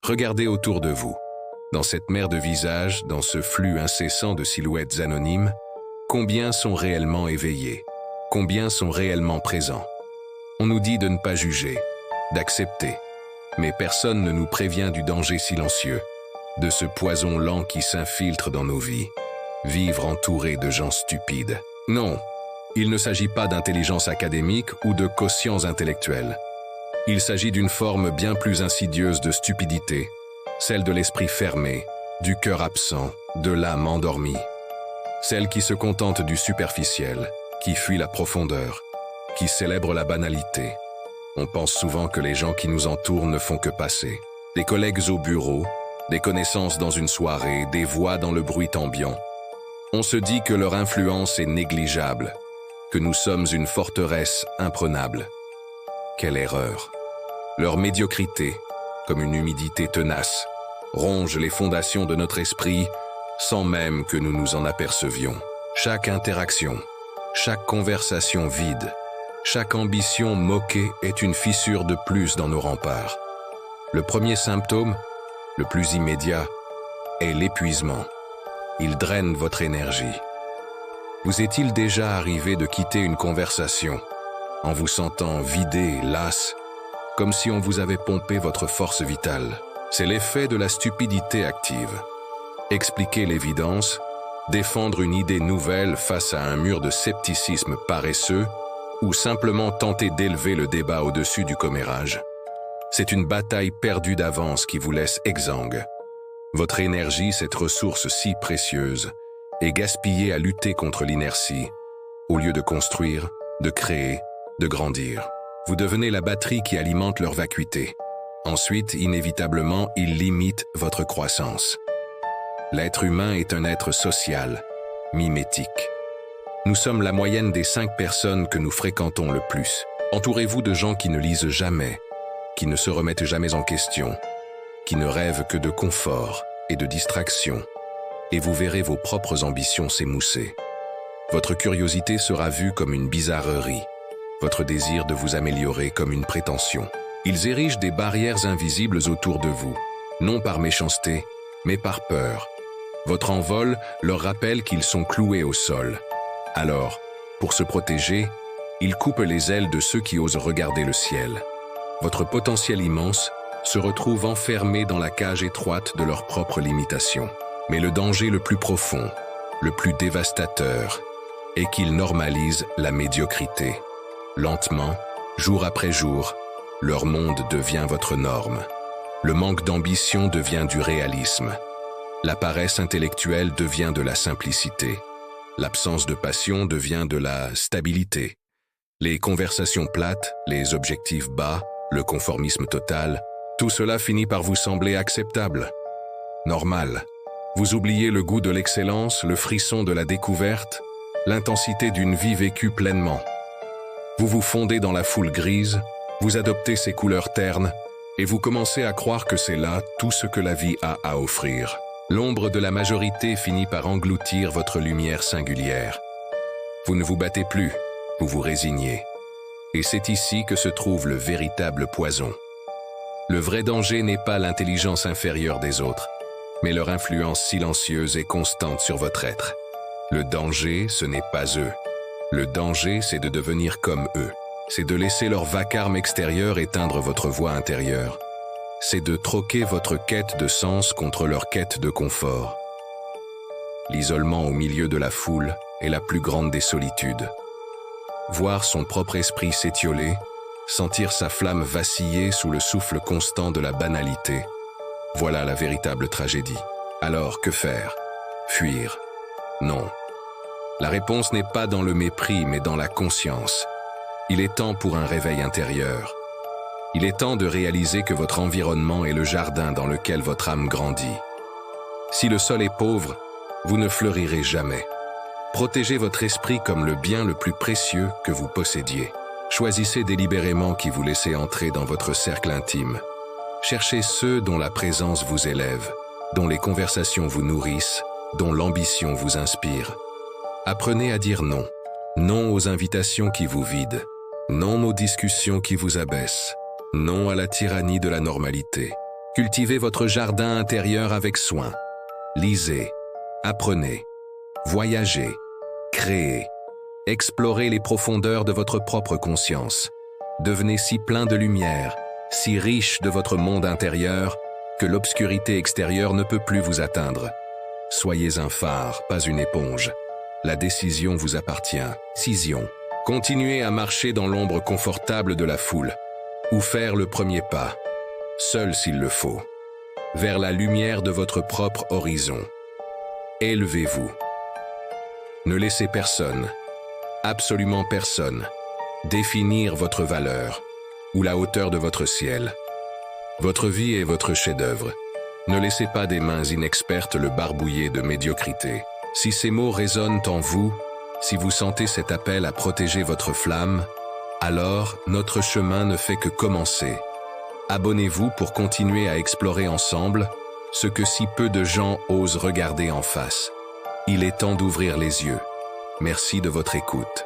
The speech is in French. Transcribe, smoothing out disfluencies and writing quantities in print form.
Regardez autour de vous. Dans cette mer de visages, dans ce flux incessant de silhouettes anonymes, combien sont réellement éveillés? Combien sont réellement présents? On nous dit de ne pas juger, d'accepter. Mais personne ne nous prévient du danger silencieux, de ce poison lent qui s'infiltre dans nos vies. Vivre entouré de gens stupides. Non, il ne s'agit pas d'intelligence académique ou de quotients intellectuels. Il s'agit d'une forme bien plus insidieuse de stupidité, celle de l'esprit fermé, du cœur absent, de l'âme endormie. Celle qui se contente du superficiel, qui fuit la profondeur, qui célèbre la banalité. On pense souvent que les gens qui nous entourent ne font que passer. Des collègues au bureau, des connaissances dans une soirée, des voix dans le bruit ambiant. On se dit que leur influence est négligeable, que nous sommes une forteresse imprenable. Quelle erreur! Leur médiocrité, comme une humidité tenace, ronge les fondations de notre esprit sans même que nous nous en apercevions. Chaque interaction, chaque conversation vide, chaque ambition moquée est une fissure de plus dans nos remparts. Le premier symptôme, le plus immédiat, est l'épuisement. Il draine votre énergie. Vous est-il déjà arrivé de quitter une conversation en vous sentant vidé, las, comme si on vous avait pompé votre force vitale? C'est l'effet de la stupidité active. Expliquer l'évidence, défendre une idée nouvelle face à un mur de scepticisme paresseux, ou simplement tenter d'élever le débat au-dessus du commérage. C'est une bataille perdue d'avance qui vous laisse exsangue. Votre énergie, cette ressource si précieuse, est gaspillée à lutter contre l'inertie, au lieu de construire, de créer, de grandir. Vous devenez la batterie qui alimente leur vacuité. Ensuite, inévitablement, ils limitent votre croissance. L'être humain est un être social, mimétique. Nous sommes la moyenne des 5 personnes que nous fréquentons le plus. Entourez-vous de gens qui ne lisent jamais, qui ne se remettent jamais en question, qui ne rêvent que de confort et de distraction, et vous verrez vos propres ambitions s'émousser. Votre curiosité sera vue comme une bizarrerie, votre désir de vous améliorer comme une prétention. Ils érigent des barrières invisibles autour de vous, non par méchanceté, mais par peur. Votre envol leur rappelle qu'ils sont cloués au sol. Alors, pour se protéger, ils coupent les ailes de ceux qui osent regarder le ciel. Votre potentiel immense se retrouve enfermé dans la cage étroite de leurs propres limitations. Mais le danger le plus profond, le plus dévastateur, est qu'ils normalisent la médiocrité. Lentement, jour après jour, leur monde devient votre norme. Le manque d'ambition devient du réalisme. La paresse intellectuelle devient de la simplicité. L'absence de passion devient de la stabilité. Les conversations plates, les objectifs bas, le conformisme total, tout cela finit par vous sembler acceptable, normal. Vous oubliez le goût de l'excellence, le frisson de la découverte, l'intensité d'une vie vécue pleinement. Vous vous fondez dans la foule grise, vous adoptez ses couleurs ternes, et vous commencez à croire que c'est là tout ce que la vie a à offrir. L'ombre de la majorité finit par engloutir votre lumière singulière. Vous ne vous battez plus, vous vous résignez. Et c'est ici que se trouve le véritable poison. Le vrai danger n'est pas l'intelligence inférieure des autres, mais leur influence silencieuse et constante sur votre être. Le danger, ce n'est pas eux. Le danger, c'est de devenir comme eux. C'est de laisser leur vacarme extérieur éteindre votre voix intérieure. C'est de troquer votre quête de sens contre leur quête de confort. L'isolement au milieu de la foule est la plus grande des solitudes. Voir son propre esprit s'étioler, sentir sa flamme vaciller sous le souffle constant de la banalité, voilà la véritable tragédie. Alors, que faire? Fuir? Non. La réponse n'est pas dans le mépris, mais dans la conscience. Il est temps pour un réveil intérieur. Il est temps de réaliser que votre environnement est le jardin dans lequel votre âme grandit. Si le sol est pauvre, vous ne fleurirez jamais. Protégez votre esprit comme le bien le plus précieux que vous possédiez. Choisissez délibérément qui vous laissez entrer dans votre cercle intime. Cherchez ceux dont la présence vous élève, dont les conversations vous nourrissent, dont l'ambition vous inspire. Apprenez à dire non. Non aux invitations qui vous vident. Non aux discussions qui vous abaissent. Non à la tyrannie de la normalité. Cultivez votre jardin intérieur avec soin. Lisez, apprenez, voyagez, créez. Explorez les profondeurs de votre propre conscience. Devenez si plein de lumière, si riche de votre monde intérieur, que l'obscurité extérieure ne peut plus vous atteindre. Soyez un phare, pas une éponge. La décision vous appartient. Cision. Continuez à marcher dans l'ombre confortable de la foule, ou faire le premier pas, seul s'il le faut, vers la lumière de votre propre horizon. Élevez-vous. Ne laissez personne, absolument personne, définir votre valeur ou la hauteur de votre ciel. Votre vie est votre chef-d'œuvre. Ne laissez pas des mains inexpertes le barbouiller de médiocrité. Si ces mots résonnent en vous, si vous sentez cet appel à protéger votre flamme, alors notre chemin ne fait que commencer. Abonnez-vous pour continuer à explorer ensemble ce que si peu de gens osent regarder en face. Il est temps d'ouvrir les yeux. Merci de votre écoute.